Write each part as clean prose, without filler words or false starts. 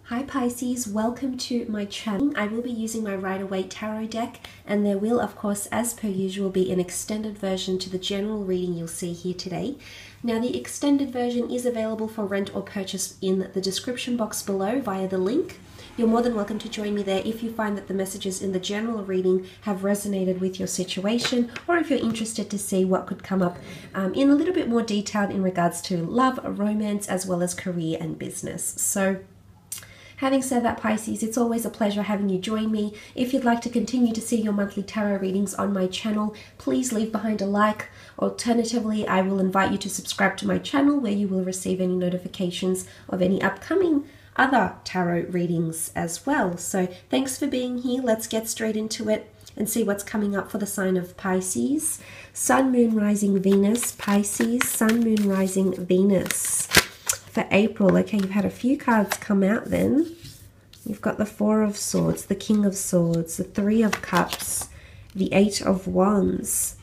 Hi Pisces, welcome to my channel. I will be using my Rider-Waite Tarot deck, and there will of course, as per usual, be an extended version to the general reading you'll see here today. Now the extended version is available for rent or purchase in the description box below via the link. You're more than welcome to join me there if you find that the messages in the general reading have resonated with your situation, or if you're interested to see what could come up in a little bit more detail in regards to love, romance, as well as career and business. So having said that, Pisces, it's always a pleasure having you join me. If you'd like to continue to see your monthly tarot readings on my channel, please leave behind a like. Alternatively, I will invite you to subscribe to my channel where you will receive any notifications of any upcoming other tarot readings as well. So thanks for being here. Let's get straight into it and see what's coming up for the sign of Pisces. Sun, Moon, Rising, Venus, Pisces, Sun, Moon, Rising, Venus. For April, okay, you've had a few cards come out then. You've got the Four of Swords, the King of Swords, the Three of Cups, the Eight of Wands.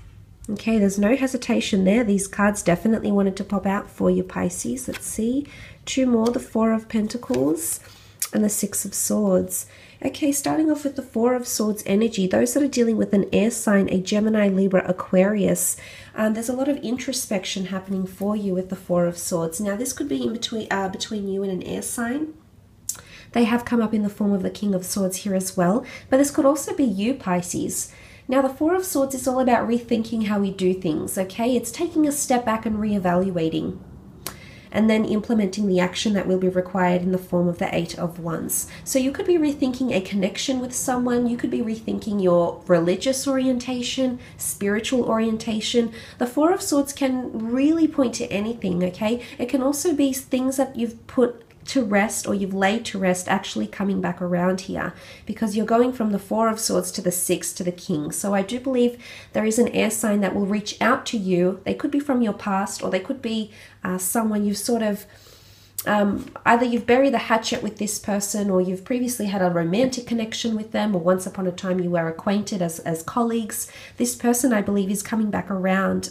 Okay, there's no hesitation there. These cards definitely wanted to pop out for you, Pisces. Let's see. Two more, the Four of Pentacles and the Six of Swords. Okay, starting off with the Four of Swords energy, those that are dealing with an air sign, a Gemini, Libra, Aquarius, there's a lot of introspection happening for you with the Four of Swords. Now, this could be in between you and an air sign. They have come up in the form of the King of Swords here as well, but this could also be you, Pisces. Now, the Four of Swords is all about rethinking how we do things, okay? It's taking a step back and reevaluating, and then implementing the action that will be required in the form of the Eight of Wands. So you could be rethinking a connection with someone, you could be rethinking your religious orientation, spiritual orientation. The Four of Swords can really point to anything, okay? It can also be things that you've put to rest or you've laid to rest actually coming back around here, because you're going from the Four of Swords to the Six to the King. So I do believe there is an air sign that will reach out to you. They could be from your past, or they could be someone you've sort of either you've buried the hatchet with this person, or you've previously had a romantic connection with them, or once upon a time you were acquainted as colleagues. This person, I believe, is coming back around.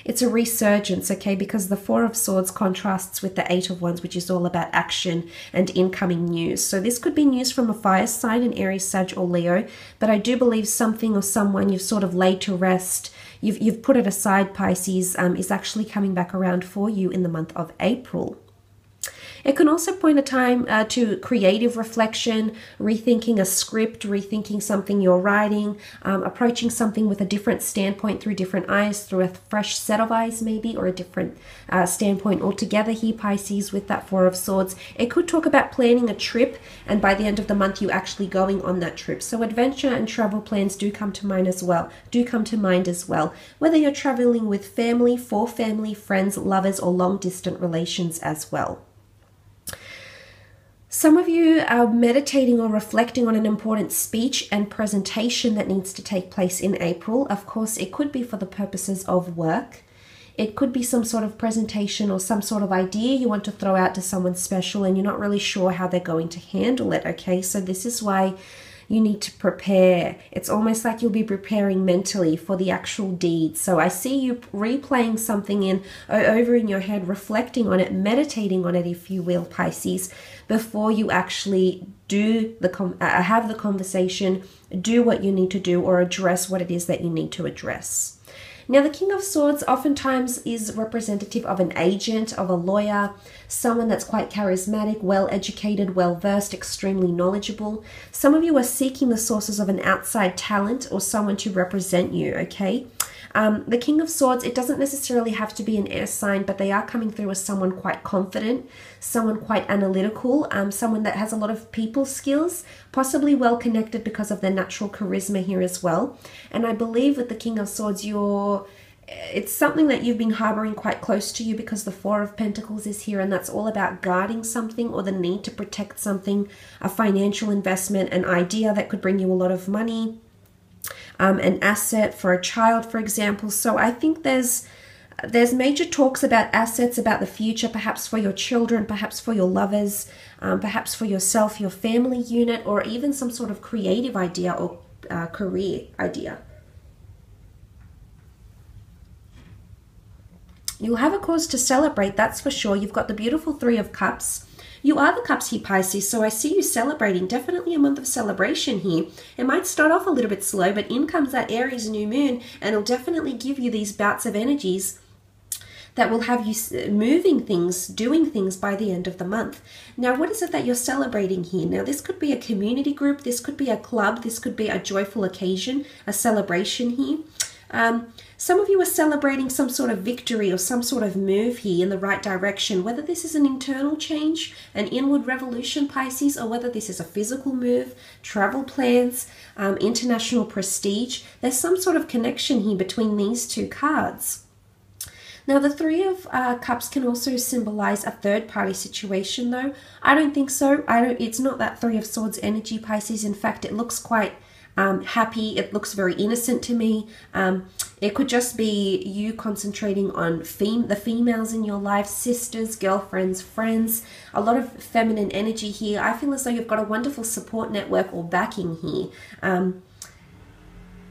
It's a resurgence, okay, because the Four of Swords contrasts with the Eight of Wands, which is all about action and incoming news. So this could be news from a fire sign, an Aries, Sag, or Leo, but I do believe something or someone you've sort of laid to rest, you've put it aside, Pisces, is actually coming back around for you in the month of April. It can also point a time to creative reflection, rethinking a script, rethinking something you're writing, approaching something with a different standpoint through different eyes, through a fresh set of eyes maybe, or a different standpoint altogether here, Pisces, with that Four of Swords. It could talk about planning a trip, and by the end of the month you actually going on that trip. So adventure and travel plans do come to mind as well. Whether you're traveling with family, for family, friends, lovers, or long distant relations as well. Some of you are meditating or reflecting on an important speech and presentation that needs to take place in April. Of course, it could be for the purposes of work. It could be some sort of presentation or some sort of idea you want to throw out to someone special, and you're not really sure how they're going to handle it, okay? So this is why you need to prepare. It's almost like you'll be preparing mentally for the actual deed. So I see you replaying something over in your head, reflecting on it, meditating on it, if you will, Pisces, before you actually do have the conversation, do what you need to do, or address what it is that you need to address. Now, the King of Swords oftentimes is representative of an agent, of a lawyer, someone that's quite charismatic, well-educated, well-versed, extremely knowledgeable. Some of you are seeking the sources of an outside talent or someone to represent you, okay? The King of Swords, it doesn't necessarily have to be an air sign, but they are coming through as someone quite confident, someone quite analytical, someone that has a lot of people skills, possibly well connected because of their natural charisma here as well. And I believe with the King of Swords, it's something that you've been harboring quite close to you, because the Four of Pentacles is here, and that's all about guarding something or the need to protect something, a financial investment, an idea that could bring you a lot of money, an asset for a child, for example. So I think there's major talks about assets, about the future, perhaps for your children, perhaps for your lovers, perhaps for yourself, your family unit, or even some sort of creative idea or career idea. You'll have a cause to celebrate, that's for sure. You've got the beautiful Three of Cups, You are the Cups here, Pisces, so I see you celebrating. Definitely a month of celebration here. It might start off a little bit slow, but in comes that Aries new moon, and it'll definitely give you these bouts of energies that will have you moving things, doing things by the end of the month. Now, what is it that you're celebrating here? Now, this could be a community group, this could be a club, this could be a joyful occasion, a celebration here. Some of you are celebrating some sort of victory or some sort of move here in the right direction, whether this is an internal change, an inward revolution, Pisces, or whether this is a physical move, travel plans, international prestige. There's some sort of connection here between these two cards. Now, the Three of Cups can also symbolize a third-party situation, though. I don't think so. It's not that Three of Swords energy, Pisces. In fact, it looks quite happy. It looks very innocent to me. It could just be you concentrating on the females in your life, sisters, girlfriends, friends, a lot of feminine energy here. I feel as though you've got a wonderful support network or backing here.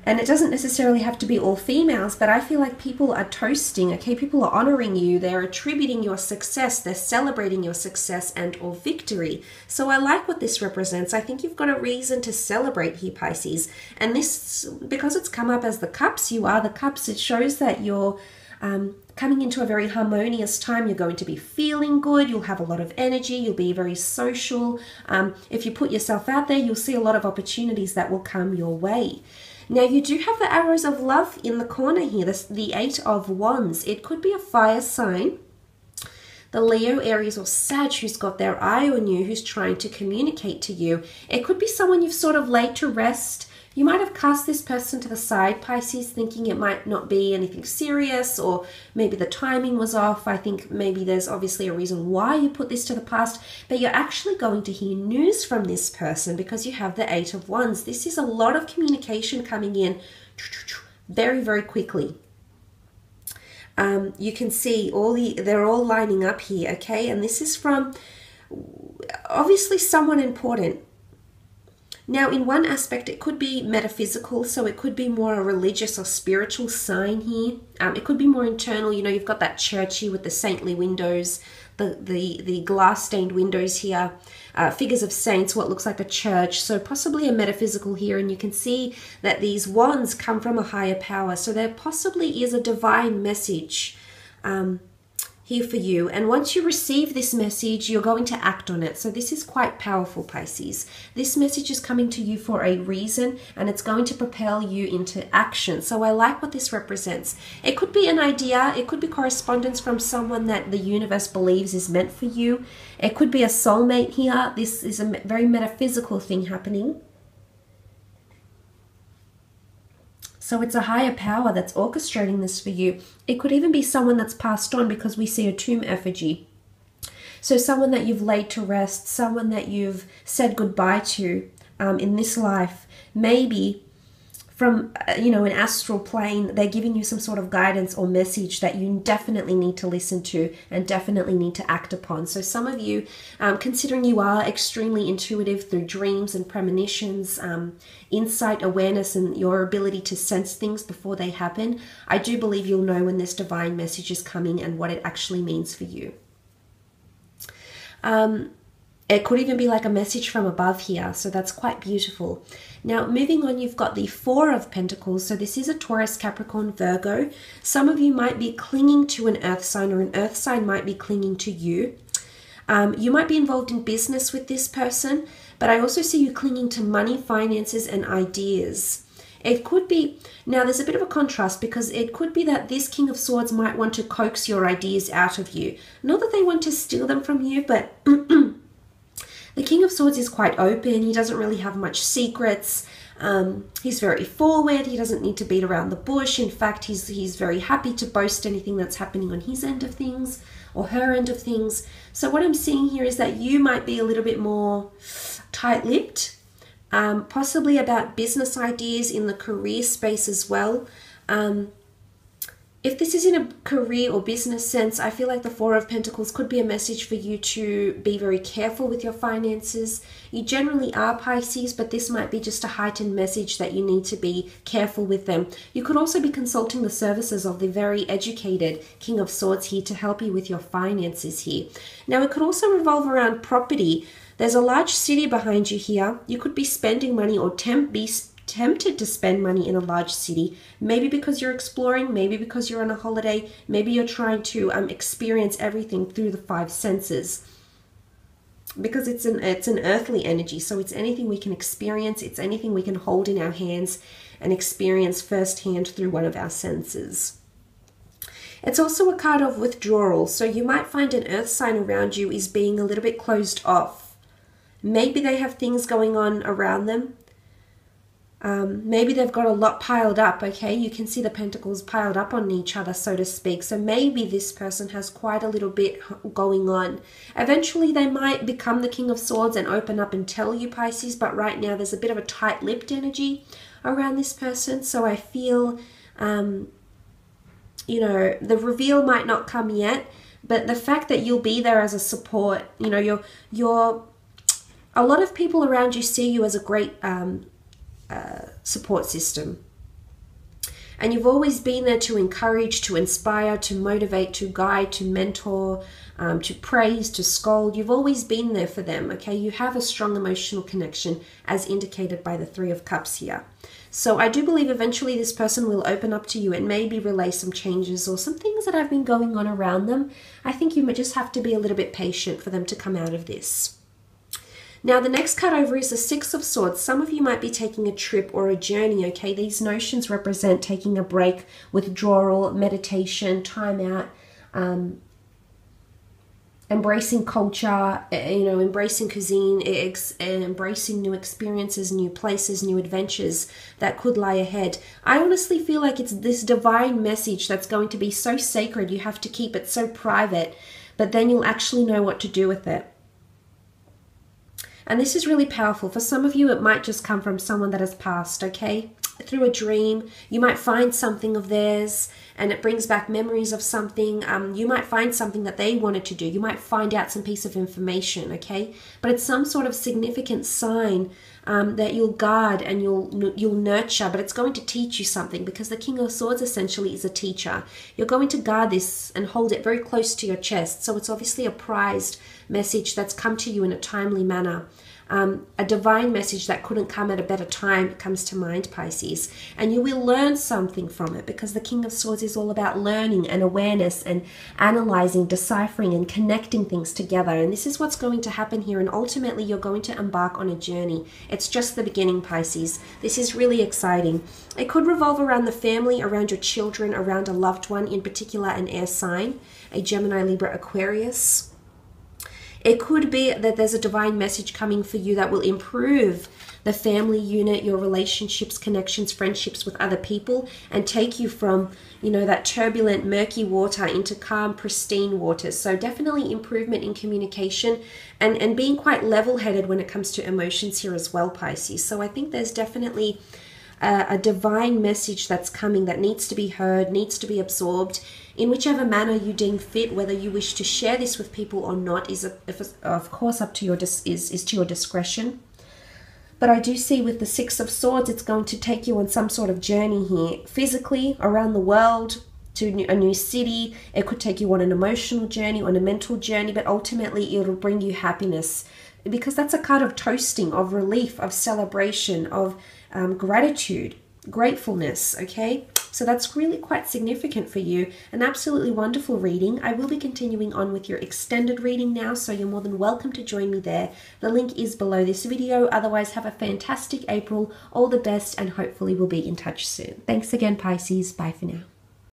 And it doesn't necessarily have to be all females, but I feel like people are toasting, okay? People are honoring you. They're attributing your success. They're celebrating your success and or victory. So I like what this represents. I think you've got a reason to celebrate here, Pisces. And this, because it's come up as the Cups, you are the Cups, it shows that you're coming into a very harmonious time. You're going to be feeling good. You'll have a lot of energy. You'll be very social. If you put yourself out there, you'll see a lot of opportunities that will come your way. Now, you do have the arrows of love in the corner here, the Eight of Wands. It could be a fire sign, the Leo, Aries, or Sag who's got their eye on you, who's trying to communicate to you. It could be someone you've sort of laid to rest. You might have cast this person to the side, Pisces, thinking it might not be anything serious, or maybe the timing was off. I think maybe there's obviously a reason why you put this to the past, but you're actually going to hear news from this person because you have the Eight of Wands. This is a lot of communication coming in very, very quickly. You can see they're all lining up here, okay? And this is from obviously someone important. Now, in one aspect, it could be metaphysical, so it could be more a religious or spiritual sign here. It could be more internal. You know, you've got that churchy with the saintly windows, the glass-stained windows here, figures of saints, what looks like a church. So possibly a metaphysical here, and you can see that these wands come from a higher power. So there possibly is a divine message here for you, and once you receive this message, you're going to act on it. So this is quite powerful, Pisces. This message is coming to you for a reason, and it's going to propel you into action. So I like what this represents. It could be an idea, it could be correspondence from someone that the universe believes is meant for you. It could be a soulmate here. This is a very metaphysical thing happening. So it's a higher power that's orchestrating this for you. It could even be someone that's passed on, because we see a tomb effigy. So someone that you've laid to rest, someone that you've said goodbye to in this life. Maybe from, an astral plane, they're giving you some sort of guidance or message that you definitely need to listen to and definitely need to act upon. So some of you, considering you are extremely intuitive through dreams and premonitions, insight, awareness, and your ability to sense things before they happen, I do believe you'll know when this divine message is coming and what it actually means for you. It could even be like a message from above here, so that's quite beautiful. Now, moving on, you've got the Four of Pentacles. So this is a Taurus, Capricorn, Virgo. Some of you might be clinging to an earth sign, or an earth sign might be clinging to you. You might be involved in business with this person, but I also see you clinging to money, finances, and ideas. It could be, now there's a bit of a contrast, because it could be that this King of Swords might want to coax your ideas out of you. Not that they want to steal them from you, but the King of Swords is quite open. He doesn't really have much secrets. He's very forward. He doesn't need to beat around the bush. In fact, he's very happy to boast anything that's happening on his end of things or her end of things. So what I'm seeing here is that you might be a little bit more tight-lipped, possibly about business ideas in the career space as well. If this is in a career or business sense, I feel like the Four of Pentacles could be a message for you to be very careful with your finances. You generally are, Pisces, but this might be just a heightened message that you need to be careful with them. You could also be consulting the services of the very educated King of Swords here to help you with your finances here. Now, it could also revolve around property. There's a large city behind you here. You could be spending money or be tempted to spend money in a large city, maybe because you're exploring, maybe because you're on a holiday, maybe you're trying to experience everything through the five senses, because it's an earthly energy. So it's anything we can experience, it's anything we can hold in our hands and experience firsthand through one of our senses. It's also a card of withdrawal, so you might find an earth sign around you is being a little bit closed off. Maybe they have things going on around them. Maybe they've got a lot piled up, okay? You can see the pentacles piled up on each other, so to speak. So maybe this person has quite a little bit going on. Eventually, they might become the King of Swords and open up and tell you, Pisces, but right now there's a bit of a tight-lipped energy around this person. So I feel, you know, the reveal might not come yet, but the fact that you'll be there as a support, you know, a lot of people around you see you as a great support system. And you've always been there to encourage, to inspire, to motivate, to guide, to mentor, to praise, to scold. You've always been there for them, okay? You have a strong emotional connection as indicated by the Three of Cups here. So I do believe eventually this person will open up to you and maybe relay some changes or some things that have been going on around them. I think you just have to be a little bit patient for them to come out of this. Now, the next card over is the Six of Swords. Some of you might be taking a trip or a journey, okay? These notions represent taking a break, withdrawal, meditation, time out, embracing culture, you know, embracing cuisine, embracing new experiences, new places, new adventures that could lie ahead. I honestly feel like it's this divine message that's going to be so sacred, you have to keep it so private, but then you'll actually know what to do with it. And this is really powerful. For some of you, it might just come from someone that has passed, okay? Through a dream, you might find something of theirs and it brings back memories of something. You might find something that they wanted to do. You might find out some piece of information, okay? But it's some sort of significant sign that you'll guard and you'll nurture, but it's going to teach you something, because the King of Swords essentially is a teacher. You're going to guard this and hold it very close to your chest. So it's obviously a prized message that's come to you in a timely manner. A divine message that couldn't come at a better time comes to mind, Pisces. And you will learn something from it, because the King of Swords is all about learning and awareness and analyzing, deciphering and connecting things together. And this is what's going to happen here. And ultimately, you're going to embark on a journey. It's just the beginning, Pisces. This is really exciting. It could revolve around the family, around your children, around a loved one, in particular an air sign, a Gemini, Libra, Aquarius. It could be that there's a divine message coming for you that will improve the family unit, your relationships, connections, friendships with other people, and take you from, you know, that turbulent, murky water into calm, pristine waters. So definitely improvement in communication and being quite level-headed when it comes to emotions here as well, Pisces. So I think there's definitely a divine message that's coming that needs to be heard, needs to be absorbed in whichever manner you deem fit. Whether you wish to share this with people or not is of course up to your is to your discretion. But I do see with the Six of Swords, it's going to take you on some sort of journey here, physically around the world, to a new city. It could take you on an emotional journey, on a mental journey, but ultimately it'll bring you happiness, because that's a card of toasting, of relief, of celebration, of gratitude, gratefulness, okay? So that's really quite significant for you. An absolutely wonderful reading. I will be continuing on with your extended reading now, so you're more than welcome to join me there. The link is below this video. Otherwise, have a fantastic April. All the best, and hopefully we'll be in touch soon. Thanks again, Pisces. Bye for now.